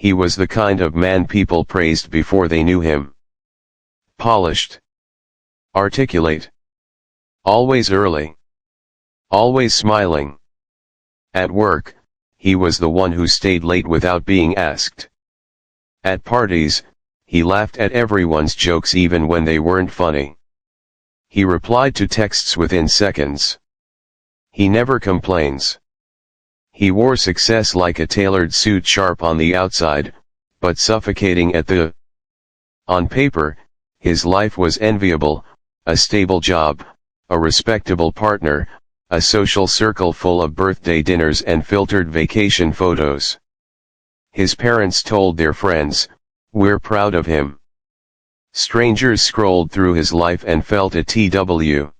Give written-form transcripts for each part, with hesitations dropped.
He was the kind of man people praised before they knew him. Polished. Articulate. Always early. Always smiling. At work, he was the one who stayed late without being asked. At parties, he laughed at everyone's jokes even when they weren't funny. He replied to texts within seconds. He never complains. He wore success like a tailored suit, sharp on the outside, but suffocating at the. On paper, his life was enviable: a stable job, a respectable partner, a social circle full of birthday dinners and filtered vacation photos. His parents told their friends, "We're proud of him." Strangers scrolled through his life and felt a TW.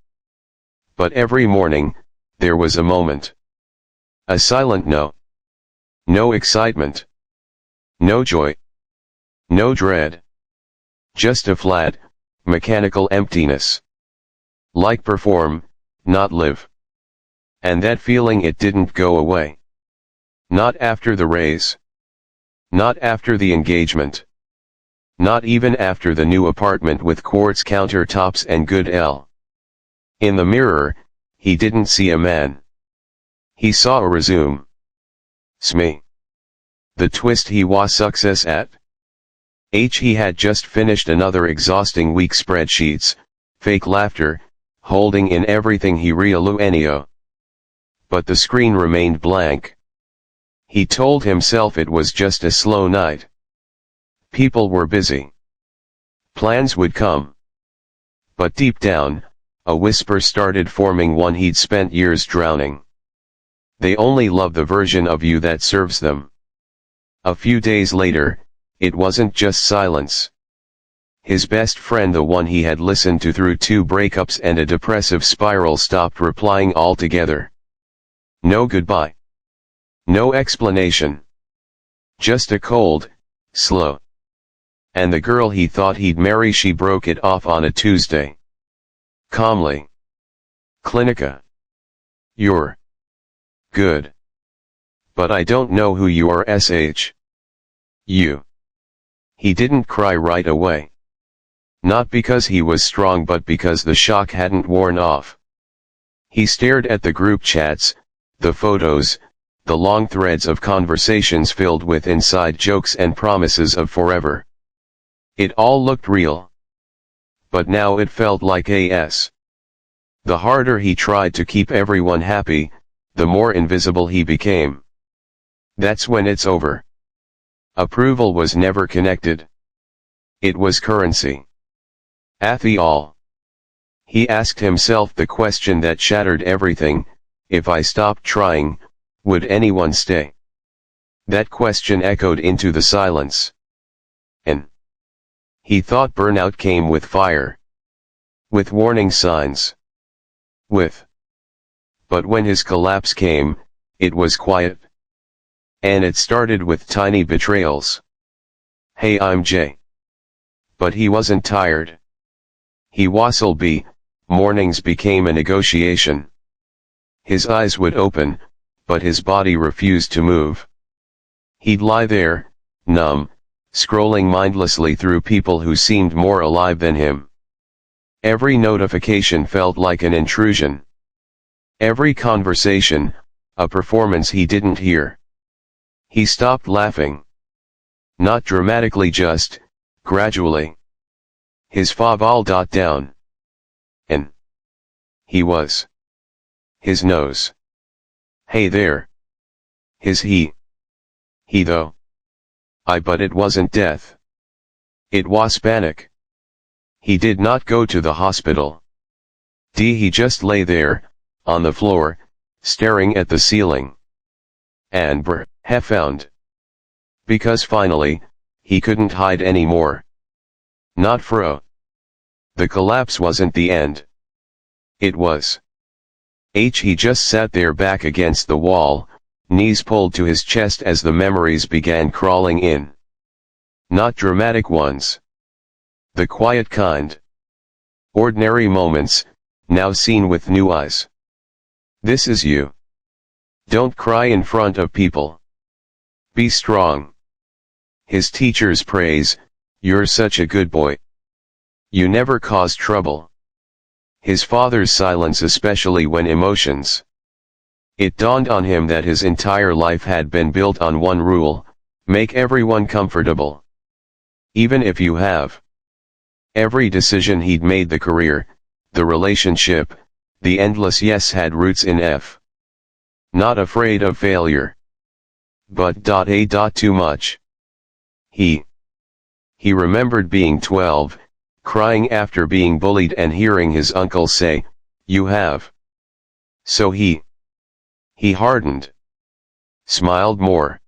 But every morning, there was a moment. A silent no. No excitement. No joy. No dread. Just a flat, mechanical emptiness. Like perform, not live. And that feeling, it didn't go away. Not after the raise. Not after the engagement. Not even after the new apartment with quartz countertops and good L. In the mirror, he didn't see a man. He saw a resume. Sme. The twist he was success at. He had just finished another exhausting week: spreadsheets, fake laughter, holding in everything he realized. But the screen remained blank. He told himself it was just a slow night. People were busy. Plans would come. But deep down, a whisper started forming, one he'd spent years drowning. They only love the version of you that serves them. A few days later, it wasn't just silence. His best friend, the one he had listened to through 2 breakups and a depressive spiral, stopped replying altogether. No goodbye. No explanation. Just a cold, slow. And the girl he thought he'd marry, she broke it off on a Tuesday. Calmly. Clinica. You're good. But I don't know who you are. You. He didn't cry right away. Not because he was strong, but because the shock hadn't worn off. He stared at the group chats, the photos, the long threads of conversations filled with inside jokes and promises of forever. It all looked real. But now it felt like a.s. The harder he tried to keep everyone happy, the more invisible he became. That's when it's over. Approval was never connected. It was currency. After all. He asked himself the question that shattered everything: if I stopped trying, would anyone stay? That question echoed into the silence. And he thought burnout came with fire. With warning signs. But when his collapse came, it was quiet. And it started with tiny betrayals. "Hey, I'm Jay." But he wasn't tired. He wasn't be. Mornings became a negotiation. His eyes would open, but his body refused to move. He'd lie there, numb, scrolling mindlessly through people who seemed more alive than him. Every notification felt like an intrusion. Every conversation, a performance he didn't hear. He stopped laughing. Not dramatically, just gradually. His fob all down. And he was. His nose. Hey there. His he though. But it wasn't death. It was panic. He did not go to the hospital. He just lay there, on the floor, staring at the ceiling. And found. Because finally, he couldn't hide anymore. Not for a. The collapse wasn't the end. It was. He just sat there, back against the wall, knees pulled to his chest as the memories began crawling in. Not dramatic ones. The quiet kind. Ordinary moments, now seen with new eyes. This is you. Don't cry in front of people. Be strong. His teacher's praise, "You're such a good boy. You never cause trouble." His father's silence, especially when emotions. It dawned on him that his entire life had been built on one rule: make everyone comfortable. Even if you have. Every decision he'd made, the career, the relationship, the endless yes, had roots in F. Not afraid of failure. But too much. He remembered being 12, crying after being bullied and hearing his uncle say, "You have." So he hardened. Smiled more.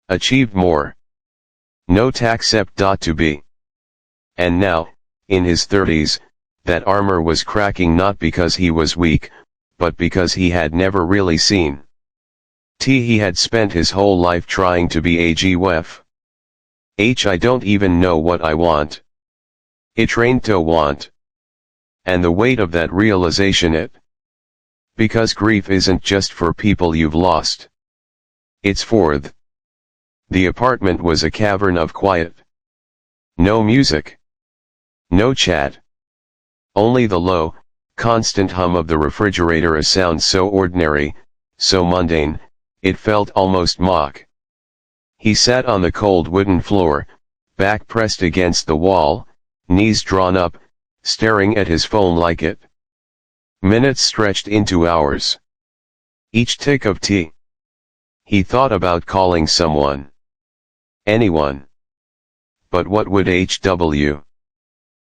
Achieved more. No taxcept to be. And now, in his 30s, that armor was cracking, not because he was weak, but because he had never really seen. He had spent his whole life trying to be a gwef. I don't even know what I want. It trained to want. And the weight of that realization because grief isn't just for people you've lost. It's for the apartment was a cavern of quiet. No music. No chat. Only the low, constant hum of the refrigerator, a sound so ordinary, so mundane, it felt almost mock. He sat on the cold wooden floor, back pressed against the wall, knees drawn up, staring at his phone like it. Minutes stretched into hours. Each tick of tea. He thought about calling someone. Anyone. But what would HW?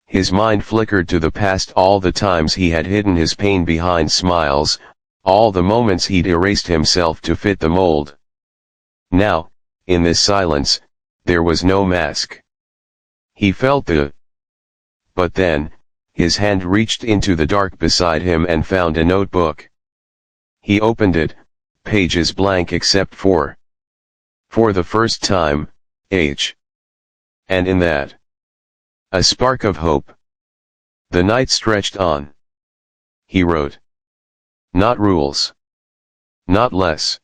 His mind flickered to the past, all the times he had hidden his pain behind smiles, all the moments he'd erased himself to fit the mold. Now, in this silence, there was no mask. He felt but then, his hand reached into the dark beside him and found a notebook. He opened it, pages blank except for the first time, H. And in that, a spark of hope. The night stretched on. He wrote. Not rules. Not less.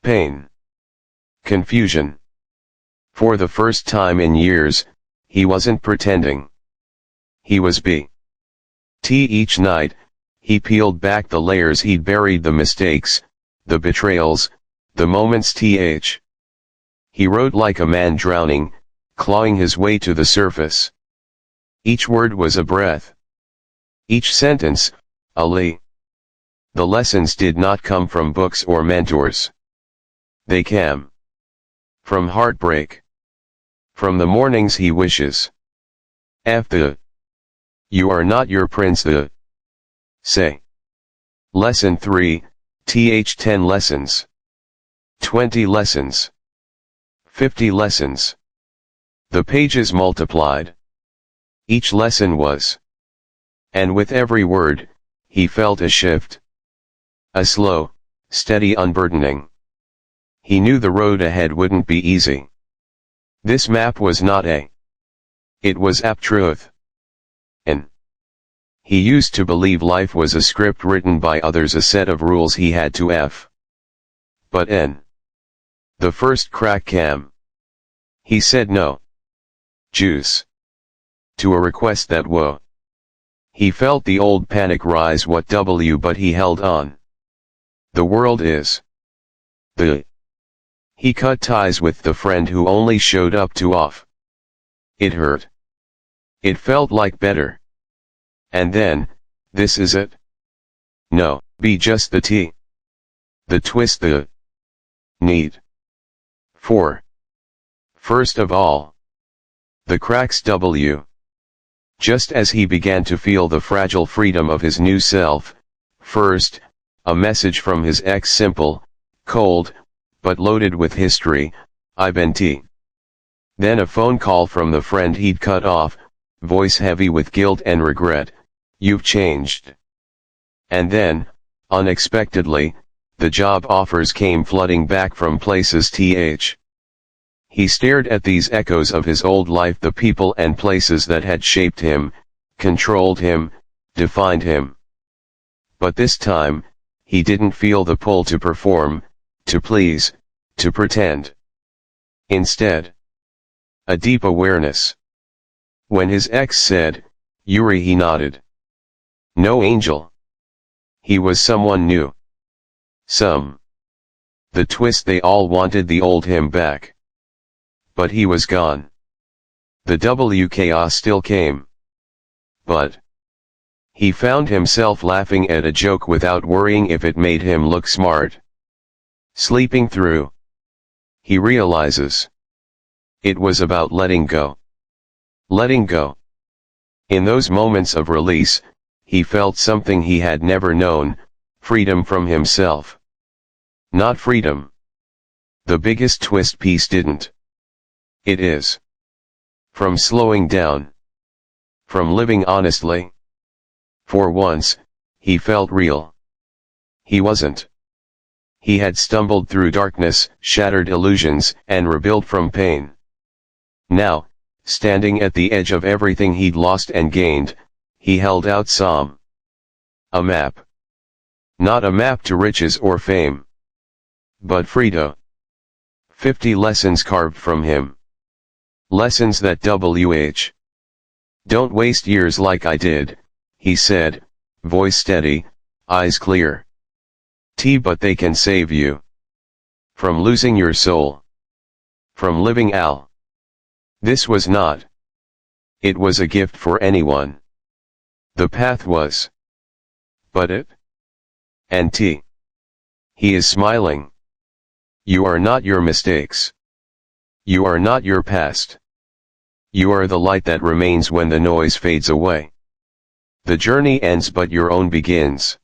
Pain. Confusion. For the first time in years, he wasn't pretending. He was each night, he peeled back the layers he'd buried, the mistakes, the betrayals, the moments. He wrote like a man drowning, clawing his way to the surface. Each word was a breath. Each sentence, a lee. The lessons did not come from books or mentors. They came from heartbreak. From the mornings he wishes. You are not your prince. Say. Lesson 3, 10 lessons. 20 lessons. 50 lessons. The pages multiplied. Each lesson was. And with every word, he felt a shift. A slow, steady unburdening. He knew the road ahead wouldn't be easy. This map was not it was truth. And he used to believe life was a script written by others, a set of rules he had to But the first crack came. He said no. Juice. To a request that He felt the old panic rise, but he held on. The world is. He cut ties with the friend who only showed up too often. It hurt. It felt like better. And then, this is it? No, be just the tea. The twist, the need. First of all, the cracks. Just as he began to feel the fragile freedom of his new self, first, a message from his ex, simple, cold, but loaded with history, "I've been T." Then a phone call from the friend he'd cut off, voice heavy with guilt and regret, "You've changed." And then, unexpectedly, the job offers came flooding back from places. He stared at these echoes of his old life, the people and places that had shaped him, controlled him, defined him. But this time, he didn't feel the pull to perform, to please, to pretend. Instead, A deep awareness. When his ex said, Yuri, he nodded. No angel. He was someone new. The twist, they all wanted the old him back. But he was gone. The chaos still came. But he found himself laughing at a joke without worrying if it made him look smart. Sleeping through. He realizes. It was about letting go. Letting go. In those moments of release, he felt something he had never known, freedom from himself. Not freedom. The biggest twist piece didn't. It is. From slowing down. From living honestly. For once, he felt real. He wasn't. He had stumbled through darkness, shattered illusions, and rebuilt from pain. Now, standing at the edge of everything he'd lost and gained, he held out Comm. A map. Not a map to riches or fame. But freedom. 50 lessons carved from him. Lessons that Don't waste years like I did, he said, voice steady, eyes clear. But they can save you. From losing your soul. From living al. This was not. It was a gift for anyone. The path was. But it? And He is smiling. You are not your mistakes. You are not your past. You are the light that remains when the noise fades away. The journey ends but your own begins.